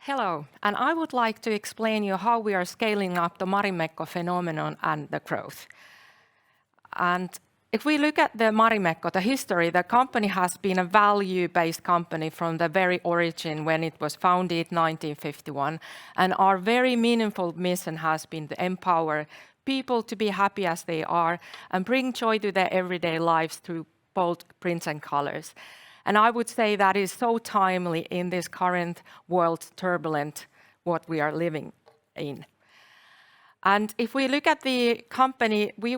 Hello, and I would like to explain you how we are scaling up the Marimekko phenomenon and the growth. And if we look at the Marimekko, the history, the company has been a value-based company from the very origin when it was founded in 1951. And our very meaningful mission has been to empower people to be happy as they are and bring joy to their everyday lives through bold prints and colors. And I would say that is so timely in this current world turbulent what we are living in. And if we look at the company, we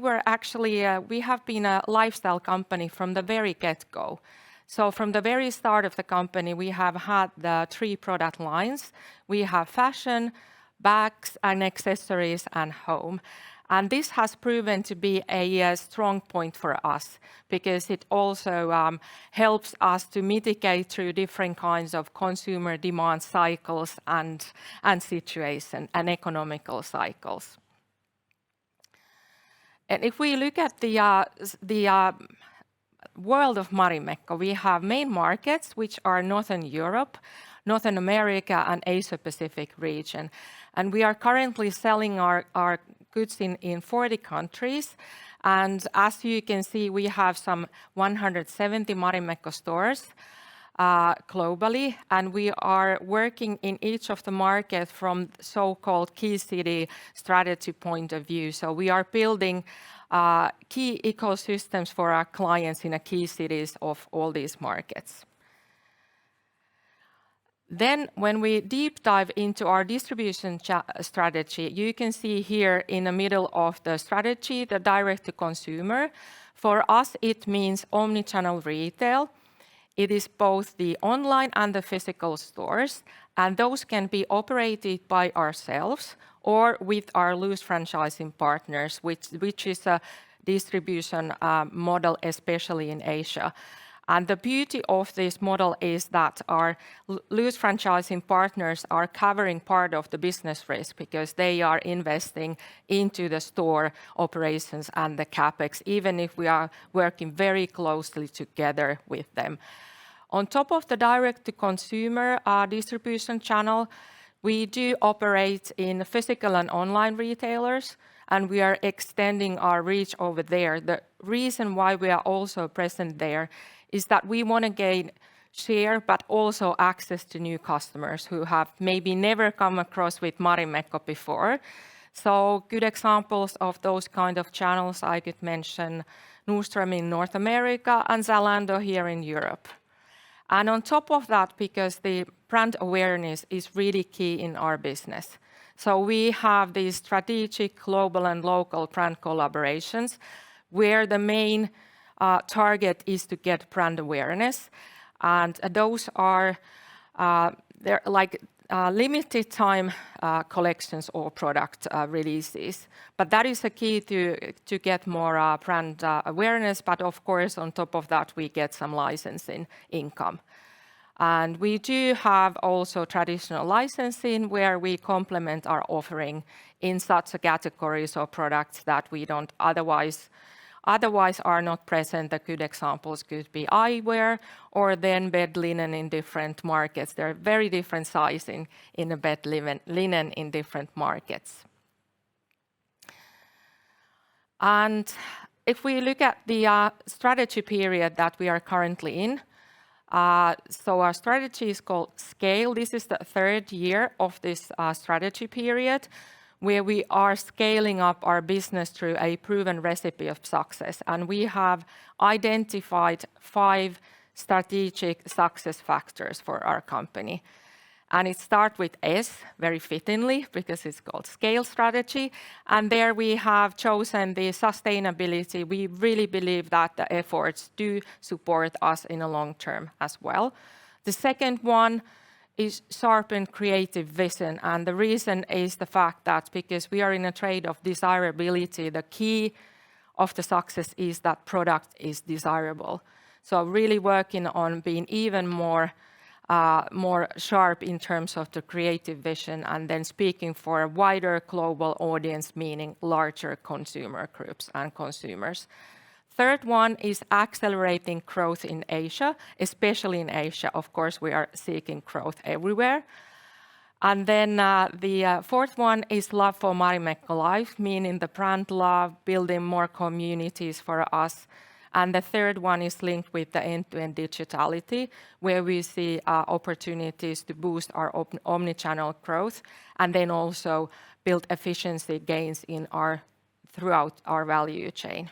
have been a lifestyle company from the very get-go. So from the very start of the company, we have had the 3 product lines. We have fashion, bags and accessories and home. And this has proven to be a strong point for us because it also helps us to mitigate through different kinds of consumer demand cycles and situation and economical cycles. And if we look at the world of Marimekko, we have main markets which are Northern Europe, Northern America and Asia Pacific region. And we are currently selling our goods in 40 countries. And as you can see, we have some 170 Marimekko stores globally. And we are working in each of the markets from so-called key city strategy point of view. So we are building key ecosystems for our clients in the key cities of all these markets. Then when we deep dive into our distribution strategy, you can see here in the middle of the strategy, the direct to consumer. For us, it means omnichannel retail. It is both the online and the physical stores, and those can be operated by ourselves or with our loose franchising partners, which is a distribution model, especially in Asia. And the beauty of this model is that our loose franchising partners are covering part of the business risk because they are investing into the store operations and the capex, even if we are working very closely together with them. On top of the direct-to-consumer distribution channel, we do operate in physical and online retailers, and we are extending our reach over there. The reason why we are also present there is that we want to gain share, but also access to new customers who have maybe never come across with Marimekko before. So good examples of those kind of channels, I could mention Nordstrom in North America and Zalando here in Europe. And on top of that, because the brand awareness is really key in our business. So we have these strategic global and local brand collaborations where the main target is to get brand awareness. And those are they're like limited time collections or product releases. But that is a key to get more brand awareness. But of course, on top of that, we get some licensing income. And we do have also traditional licensing where we complement our offering in such a categories or products that we don't otherwise are not present. The good examples could be eyewear or then bed linen in different markets. There are very different sizing in the bed linen in different markets. And if we look at the strategy period that we are currently in, so our strategy is called Scale. This is the 3rd year of this strategy period, where we are scaling up our business through a proven recipe of success. And we have identified 5 strategic success factors for our company. And it starts with S, very fittingly, because it's called Scale Strategy. And there we have chosen the sustainability. We really believe that the efforts do support us in the long term as well. The second one is sharpen creative vision. And the reason is the fact that because we are in a trade of desirability, the key of the success is that product is desirable. So really working on being even more sharp in terms of the creative vision and then speaking for a wider global audience, meaning larger consumer groups and consumers. Third one is accelerating growth in Asia, especially in Asia. Of course, we are seeking growth everywhere. And then the fourth one is love for Marimekko life, meaning the brand love, building more communities for us. And the third one is linked with the end-to-end digitality, where we see opportunities to boost our omnichannel growth and then also build efficiency gains throughout our value chain.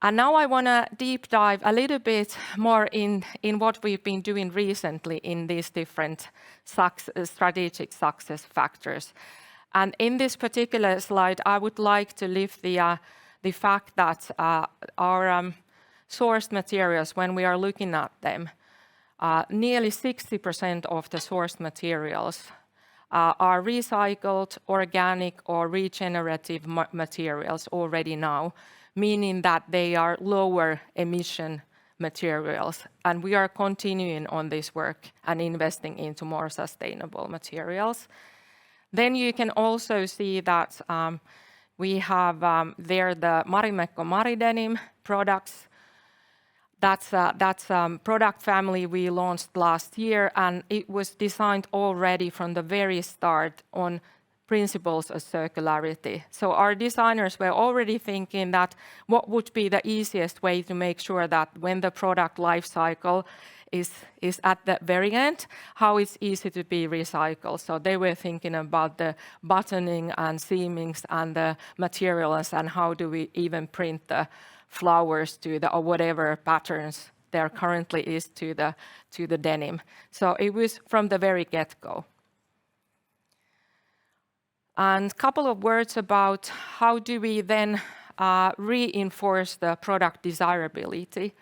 And now I want to deep dive a little bit more in what we've been doing recently in these different strategic success factors. And in this particular slide, I would like to lift the fact that our sourced materials, when we are looking at them, nearly 60% of the sourced materials are recycled, organic, or regenerative materials already now, meaning that they are lower emission materials. And we are continuing on this work and investing into more sustainable materials. Then you can also see that we have there the Marimekko Maridenim products. That's a product family we launched last year, and it was designed already from the very start on principles of circularity. So our designers were already thinking that what would be the easiest way to make sure that when the product life cycle is at the very end, how it's easy to be recycled. So they were thinking about the buttoning and seamings and the materials and how do we even print the flowers to the or whatever patterns there currently is to the denim. So it was from the very get-go. And a couple of words about how do we then reinforce the product desirability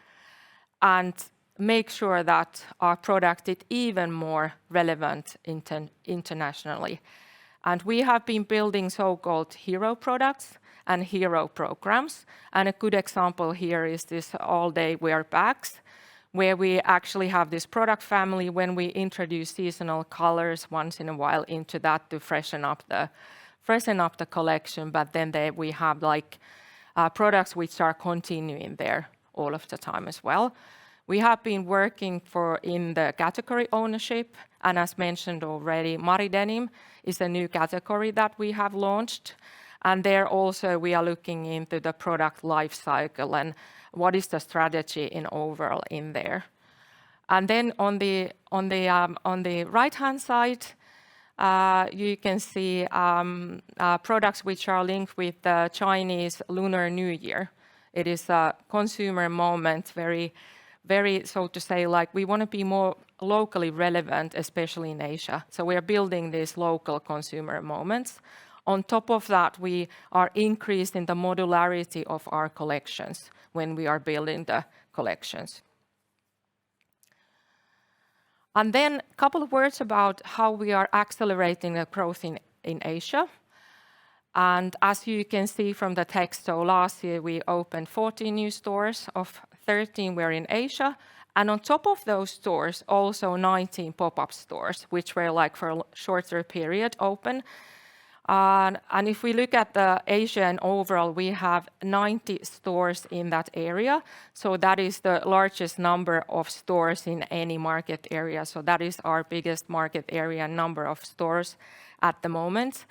and make sure that our product is even more relevant internationally. And we have been building so-called hero products and hero programs. And a good example here is this all-day wear bags, where we actually have this product family when we introduce seasonal colors once in a while into that to freshen up the collection. But then we have like products which are continuing there all of the time as well. We have been working in the category ownership, and as mentioned already, Maridenim is a new category that we have launched. And there also we are looking into the product life cycle and what is the strategy in overall in there. And then on the right-hand side, you can see products which are linked with the Chinese Lunar New Year. It is a consumer moment, very, so to say, like we want to be more locally relevant, especially in Asia. So we are building these local consumer moments. On top of that, we are increasing the modularity of our collections when we are building the collections. And then a couple of words about how we are accelerating the growth in Asia. And as you can see from the text, so last year we opened 14 new stores, of 13 were in Asia. And on top of those stores, also 19 pop-up stores, which were like for a shorter period open. And if we look at the Asia and overall, we have 90 stores in that area. So that is the largest number of stores in any market area. So that is our biggest market area number of stores at the moment.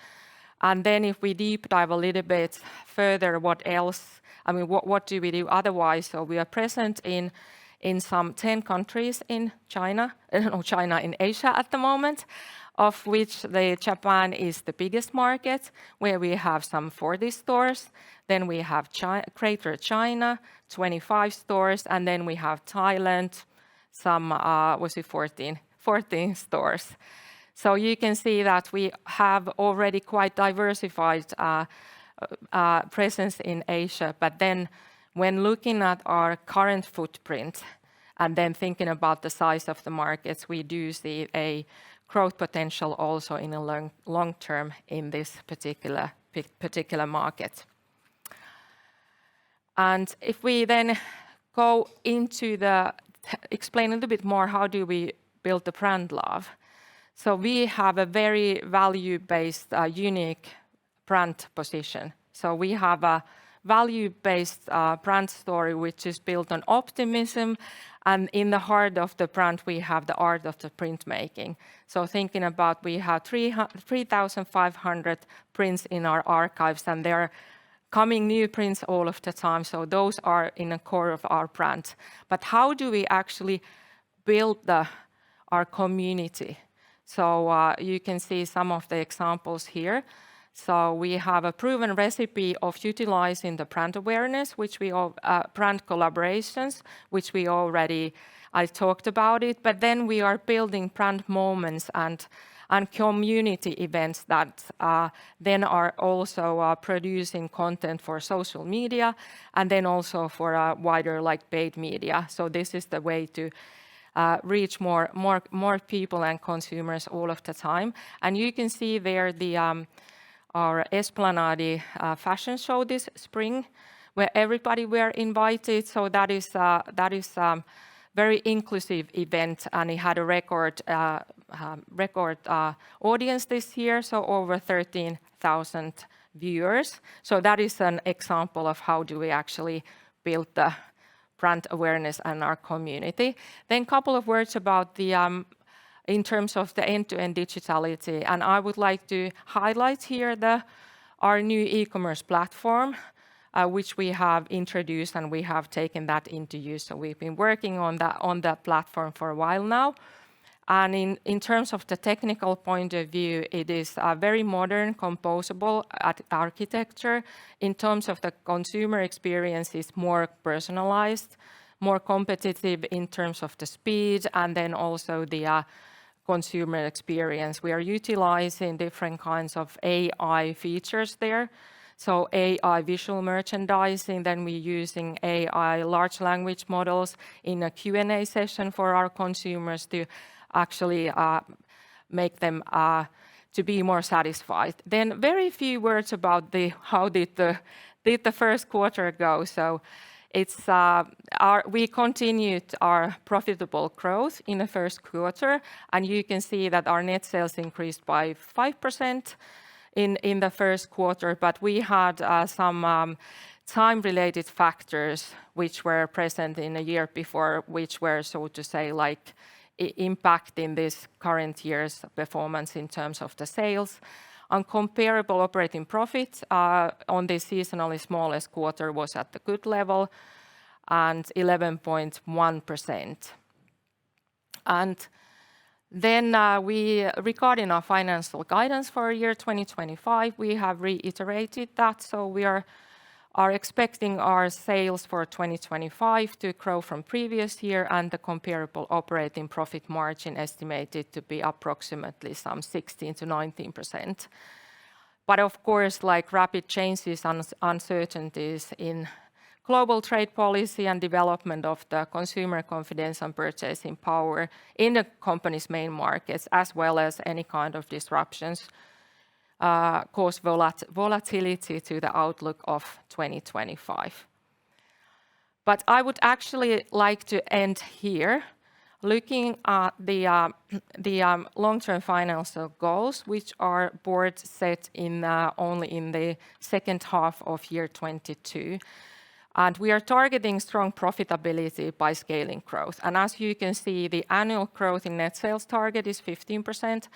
And then if we deep dive a little bit further, what else? I mean, what do we do otherwise? So we are present in some 10 countries in in Asia at the moment, of which Japan is the biggest market, where we have some 40 stores. Then we have Greater China, 25 stores, and then we have Thailand, some 14 stores. So you can see that we have already quite diversified presence in Asia. But then when looking at our current footprint and then thinking about the size of the markets, we do see a growth potential also in a long term in this particular market. And if we then go into explain a little bit more, how do we build the brand love? So we have a very value-based, unique brand position. So we have a value-based brand story which is built on optimism And in the heart of the brand, we have the art of the printmaking. So thinking about, we have 3,500 prints in our archives, and there are coming new prints all of the time. So those are in the core of our brand. But how do we actually build our community? So you can see some of the examples here. So we have a proven recipe of utilizing the brand awareness, which we brand collaborations, which we already, I talked about it, but then we are building brand moments and community events that then are also producing content for social media and then also for a wider like paid media. So this is the way to reach more people and consumers all of the time. And you can see there our Esplanade fashion show this spring, where everybody were invited. So that is very inclusive event, and it had a record audience this year, so over 13,000 viewers. So that is an example of how do we actually build the brand awareness and our community. Then a couple of words about in terms of the end-to-end digitality. And I would like to highlight here our new e-commerce platform, which we have introduced and we have taken that into use. So we've been working on that platform for a while now. And in terms of the technical point of view, it is a very modern, composable architecture. In terms of the consumer experience, it's more personalized, more competitive in terms of the speed, and then also the consumer experience. We are utilizing different kinds of AI features there. So AI visual merchandising, then we're using AI large language models in a Q&A session for our consumers to actually make them to be more satisfied. Then very few words about how did the first quarter go. So it's we continued our profitable growth in the first quarter, and you can see that our net sales increased by 5% in the first quarter, but we had some time-related factors which were present in a year before, which were, so to say, like impacting this current year's performance in terms of the sales. Comparable operating profit on the seasonally smallest quarter was at the good level and 11.1%. And then regarding our financial guidance for year 2025, we have reiterated that. So we are expecting our sales for 2025 to grow from previous year, and the comparable operating profit margin estimated to be approximately some 16% to 19%. But of course, like rapid changes and uncertainties in global trade policy and development of the consumer confidence and purchasing power in the company's main markets, as well as any kind of disruptions, cause volatility to the outlook of 2025. But I would actually like to end here, looking at the long-term financial goals, which are board set only in the second half of year 2022. And we are targeting strong profitability by scaling growth. And as you can see, the annual growth in net sales target is 15%.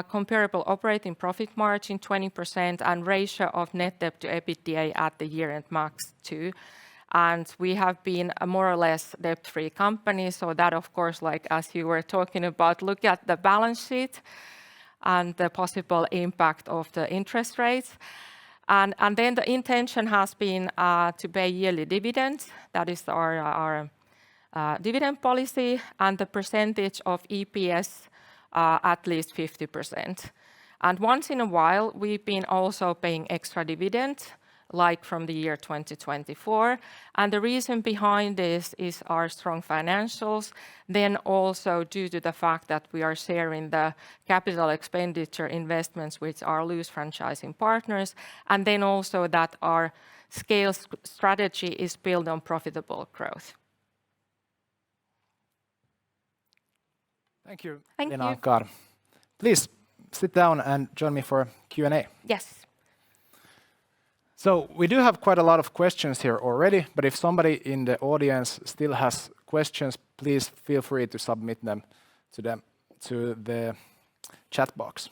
Comparable operating profit margin 20%, and ratio of net debt to EBITDA at the year-end max 2. And we have been a more or less debt-free company, so that of course, like as you were talking about, look at the balance sheet and the possible impact of the interest rates. And then the intention has been to pay yearly dividends. That is our dividend policy, and the percentage of EPS at least 50%. And once in a while, we've been also paying extra dividend, like from the year 2024. And the reason behind this is our strong financials, then also due to the fact that we are sharing the capital expenditure investments with our loose franchising partners, and then also that our scale strategy is built on profitable growth. Thank you, Thank Elina you. Anckar. Please sit down and join me for Q&A. Yes. So we do have quite a lot of questions here already, but if somebody in the audience still has questions, please feel free to submit them to the chat box.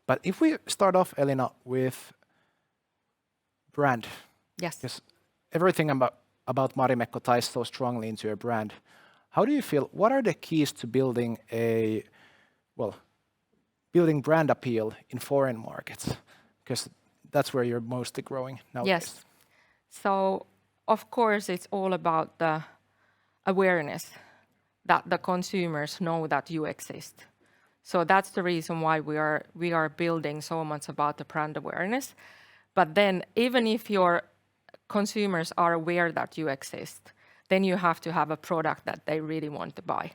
But if we start off, Elina, with brand. Yes. Because everything about Marimekko ties so strongly into your brand. How do you feel? What are the keys to building building brand appeal in foreign markets? Because that's where you're mostly growing nowadays. Yes. So, of course, it's all about the awareness that the consumers know that you exist. So that's the reason why we are building so much about the brand awareness. But then, even if your consumers are aware that you exist, then you have to have a product that they really want to buy.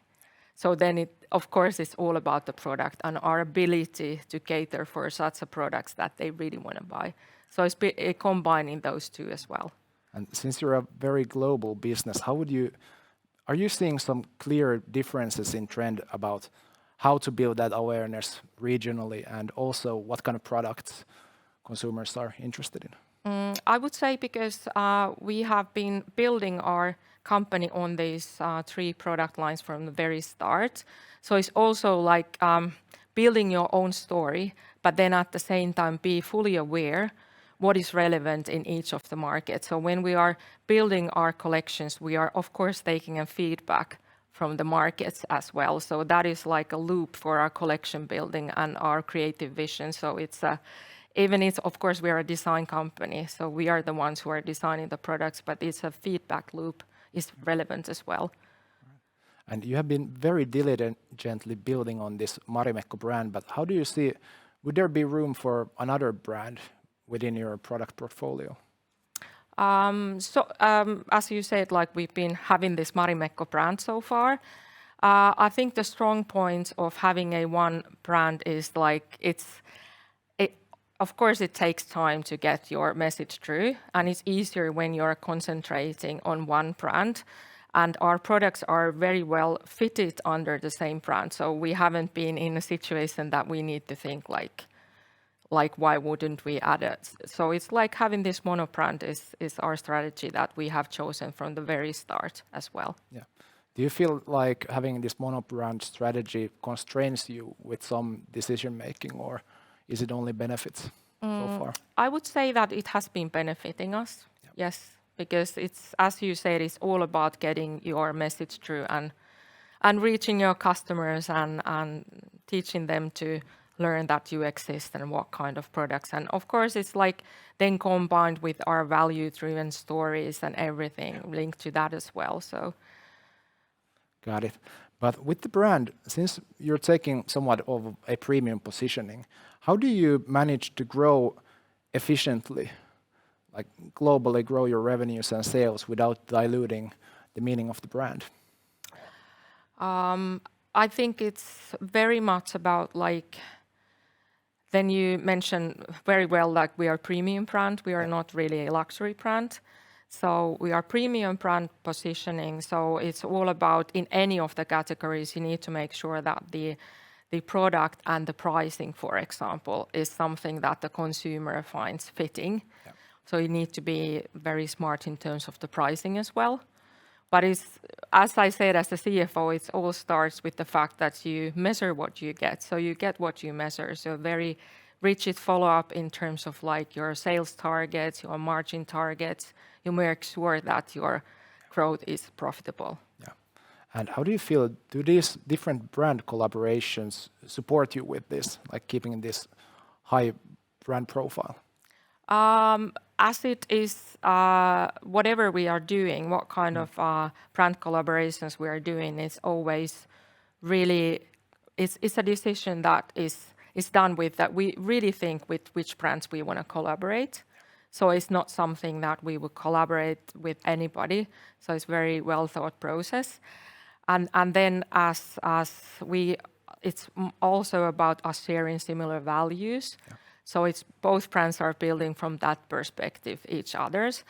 So then, of course, it's all about the product and our ability to cater for such a products that they really want to buy. So it's combining those two as well. And since you're a very global business, are you seeing some clear differences in trend about how to build that awareness regionally, and also what kind of products consumers are interested in? I would say because we have been building our company on these 3 product lines from the very start. So it's also like building your own story, but then at the same time be fully aware what is relevant in each of the markets. So when we are building our collections, we are of course taking a feedback from the markets as well. So that is like a loop for our collection building and our creative vision. So it's of course we are a design company, so we are the ones who are designing the products, but it's a feedback loop is relevant as well. And you have been very diligently building on this Marimekko brand, but how do you see, would there be room for another brand within your product portfolio? As you said, like we've been having this Marimekko brand so far. I think the strong point of having a one brand is like of course, it takes time to get your message through, and it's easier when you're concentrating on one brand. And our products are very well fitted under the same brand, so we haven't been in a situation that we need to think like why wouldn't we add it? So it's like having this mono brand is our strategy that we have chosen from the very start as well. Yeah. Do you feel like having this mono brand strategy constrains you with some decision making, or is it only benefits so far? I would say that it has been benefiting us, yes, because it's, as you said, it's all about getting your message through and reaching your customers and teaching them to learn that you exist and what kind of products. And of course, it's like then combined with our value-driven stories and everything linked to that as well. So, got it. But with the brand, since you're taking somewhat of a premium positioning, how do you manage to grow efficiently, like globally grow your revenues and sales without diluting the meaning of the brand? I think it's very much about like, then you mentioned very well, like we are premium brand, we are not really a luxury brand. So we are premium brand positioning. So it's all about in any of the categories, you need to make sure that the product and the pricing, for example, is something that the consumer finds fitting. Yeah. So you need to be very smart in terms of the pricing as well. But it's, as I said, as a CFO, it all starts with the fact that you measure what you get. So you get what you measure. So very rigid follow-up in terms of like your sales targets, your margin targets. You make sure that your growth is profitable. Yeah. And how do you feel, do these different brand collaborations support you with this, like keeping this high brand profile? As it is, whatever we are doing, what kind of brand collaborations we are doing, is always really, it's a decision that is done with that we really think with which brands we want to collaborate. So it's not something that we would collaborate with anybody. So it's very well thought process. And then as we, it's also about us sharing similar values. Yeah. So it's both brands are building from that perspective each other's.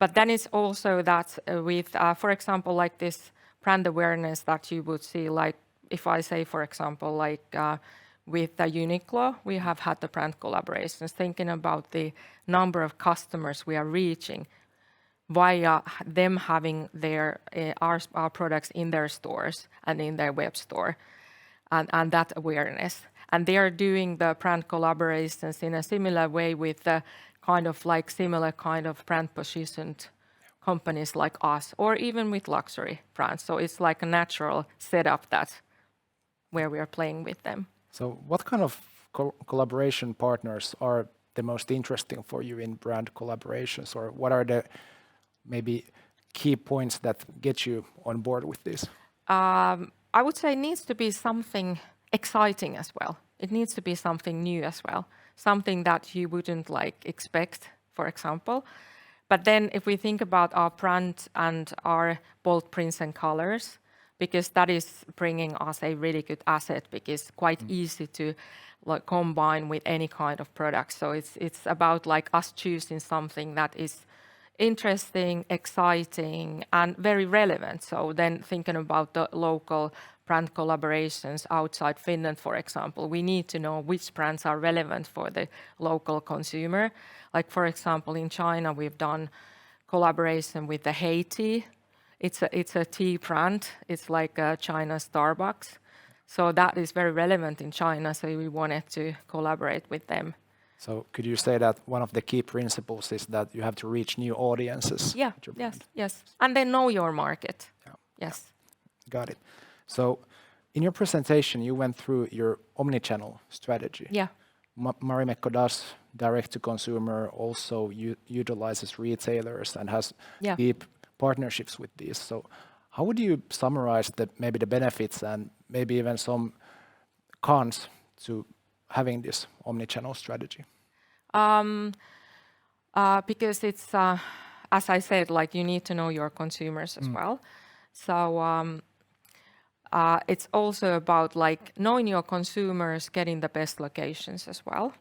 But then it's also that with, for example, like this brand awareness that you would see, like if I say, for example, like with the Uniqlo, we have had the brand collaborations, thinking about the number of customers we are reaching. via them having their our products in their stores and in their web store, and that awareness. And they are doing the brand collaborations in a similar way with the kind of like similar kind of brand positioned companies like us, or even with luxury brands. So it's like a natural setup that where we are playing with them. So what kind of collaboration partners are the most interesting for you in brand collaborations, or what are the maybe key points that get you on board with this? I would say it needs to be something exciting as well. It needs to be something new as well, something that you wouldn't like expect, for example. But then if we think about our brand and our bold prints and colors, because that is bringing us a really good asset, because quite easy to like combine with any kind of product. So it's about like us choosing something that is interesting, exciting, and very relevant. So then thinking about the local brand collaborations outside Finland, for example, we need to know which brands are relevant for the local consumer. Like, for example, in China, we've done collaboration with the Haiti. It's a tea brand. It's like a China Starbucks. So that is very relevant in China. So we wanted to collaborate with them. So could you say that one of the key principles is that you have to reach new audiences? Yeah, with your yes, brand? yes. And then know your market. Yeah. Yes. Got it. So in your presentation, you went through your omnichannel strategy. Yeah. Marimekko does direct to consumer, also utilizes retailers and has deep partnerships with these. So how would you summarize maybe the benefits and maybe even some cons to having this omnichannel strategy? Because it's, as I said, like you need to know your consumers as well. So it's also about like knowing your consumers, getting the best locations as well.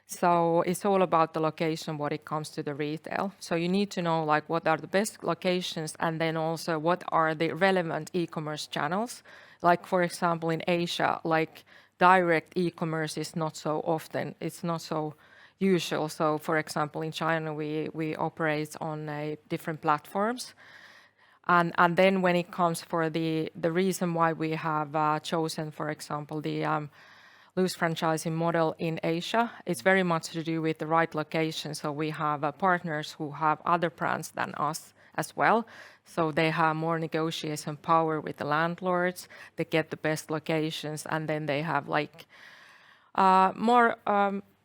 So it's all about the location when it comes to the retail. So you need to know like what are the best locations, and then also what are the relevant e-commerce channels. Like for example, in Asia, like direct e-commerce is not so often, it's not so usual. So for example, in China, we operate on different platforms. And then when it comes for the reason why we have chosen, for example, the loose franchising model in Asia, it's very much to do with the right location. So we have partners who have other brands than us as well. So they have more negotiation power with the landlords. They get the best locations, and then they have like more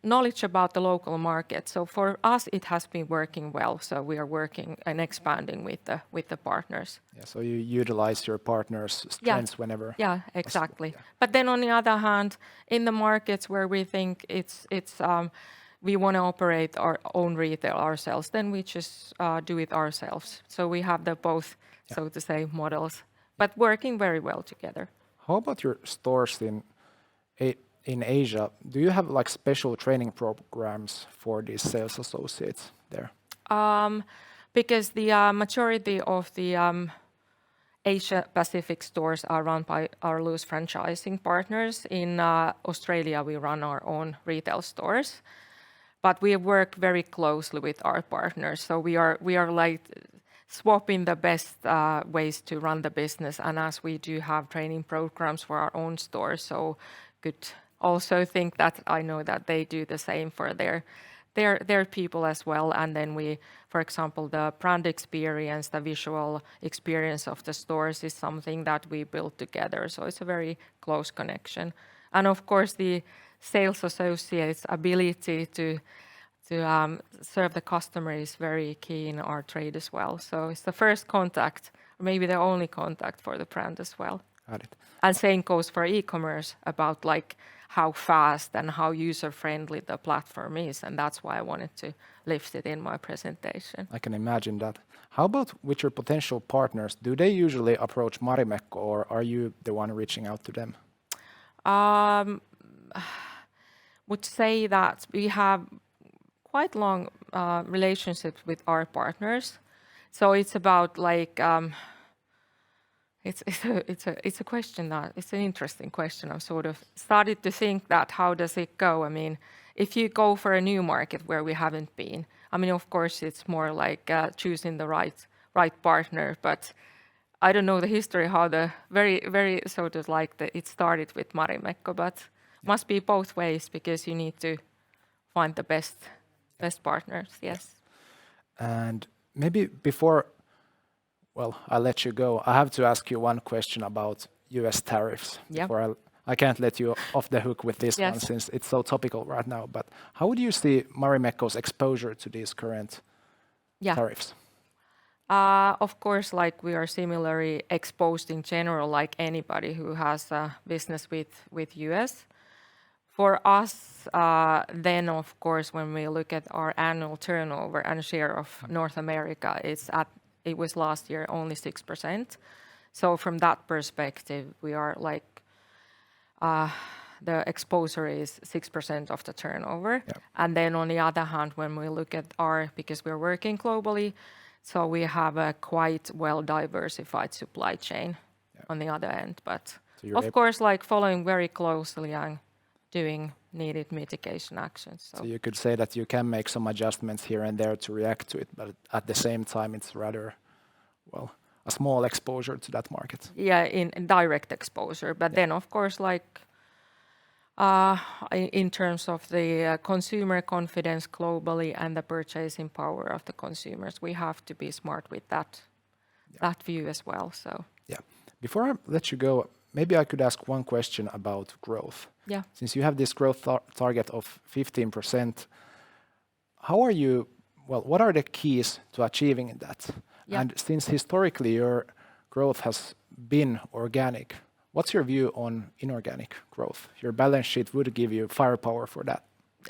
knowledge about the local market. So for us, it has been working well. So we are working and expanding with the partners. Yeah, so you utilize your partners' strengths whenever. Yeah, exactly. Yeah. But then on the other hand, in the markets where we think it's we want to operate our own retail ourselves, then we just do it ourselves. So we have the both, so to say, models, but working very well together. How about your stores in Asia? Do you have like special training programs for these sales associates there? Because the majority of the Asia Pacific stores are run by our loose franchising partners. In Australia, we run our own retail stores, but we work very closely with our partners. So we are like swapping the best ways to run the business, and as we do have training programs for our own stores, so could also think that I know that they do the same for their people as well. And then we, for example, the brand experience, the visual experience of the stores is something that we build together. So it's a very close connection. And of course, the sales associates' ability to serve the customer is very key in our trade as well. So it's the first contact, or maybe the only contact for the brand as well. Got it. And same goes for e-commerce, about like how fast and how user-friendly the platform is. And that's why I wanted to lift it in my presentation. I can imagine that. How about with your potential partners? Do they usually approach Marimekko, or are you the one reaching out to them? Would say that we have quite long relationships with our partners. So it's about like... It's a question that it's an interesting question. I've sort of started to think that how does it go? I mean, if you go for a new market where we haven't been, I mean, of course, it's more like choosing the right partner, but I don't know the history how the very sort of like it started with Marimekko, but must be both ways because you need to find the best partners. Yes. And maybe before, well, I'll let you go. I have to ask you one question about US tariffs Yeah. before I can't let you off the hook with this one Yes. since it's so topical right now. But how would you see Marimekko's exposure to these current Yeah. tariffs? Of course, like we are similarly exposed in general, like anybody who has a business with US. For us, then of course, when we look at our annual turnover and share of North America, it was last year only 6%. So from that perspective, we are like the exposure is 6% of the turnover. Yeah. And then on the other hand, when we look at because we're working globally, so we have a quite well diversified supply chain on the other end. But of course, like following very closely and doing needed mitigation actions. So you could say that you can make some adjustments here and there to react to it, but at the same time, it's rather, well, a small exposure to that market. Yeah, in direct exposure. But then, of course, like in terms of the consumer confidence globally and the purchasing power of the consumers, we have to be smart with that view as well. So yeah, before I let you go, maybe I could ask one question about growth. Yeah. Since you have this growth target of 15%, how are you? Well, what are the keys to achieving that? Yeah. And since historically your growth has been organic, what's your view on inorganic growth? Your balance sheet would give you firepower for that.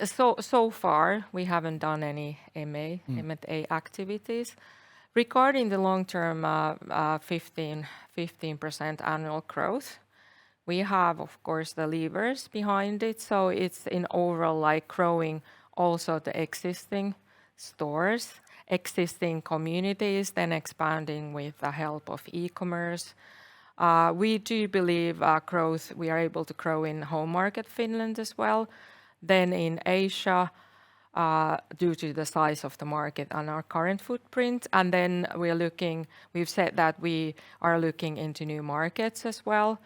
So far, we haven't done any M&A activities. Regarding the long-term 15% annual growth, we have, of course, the levers behind it. So it's in overall like growing also the existing stores, existing communities, then expanding with the help of e-commerce. We do believe we are able to grow in home market Finland as well. Then in Asia, due to the size of the market and our current footprint. And then we've said that we are looking into new markets as well.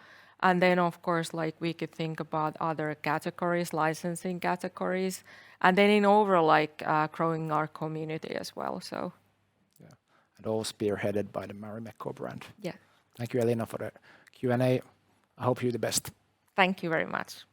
And then, of course, like we could think about other categories, licensing categories, and then in overall, like growing our community as well. So, yeah, and all spearheaded by the Marimekko brand. Yeah. Thank you, Elina, for the Q&A. I hope you the best. Thank you very much.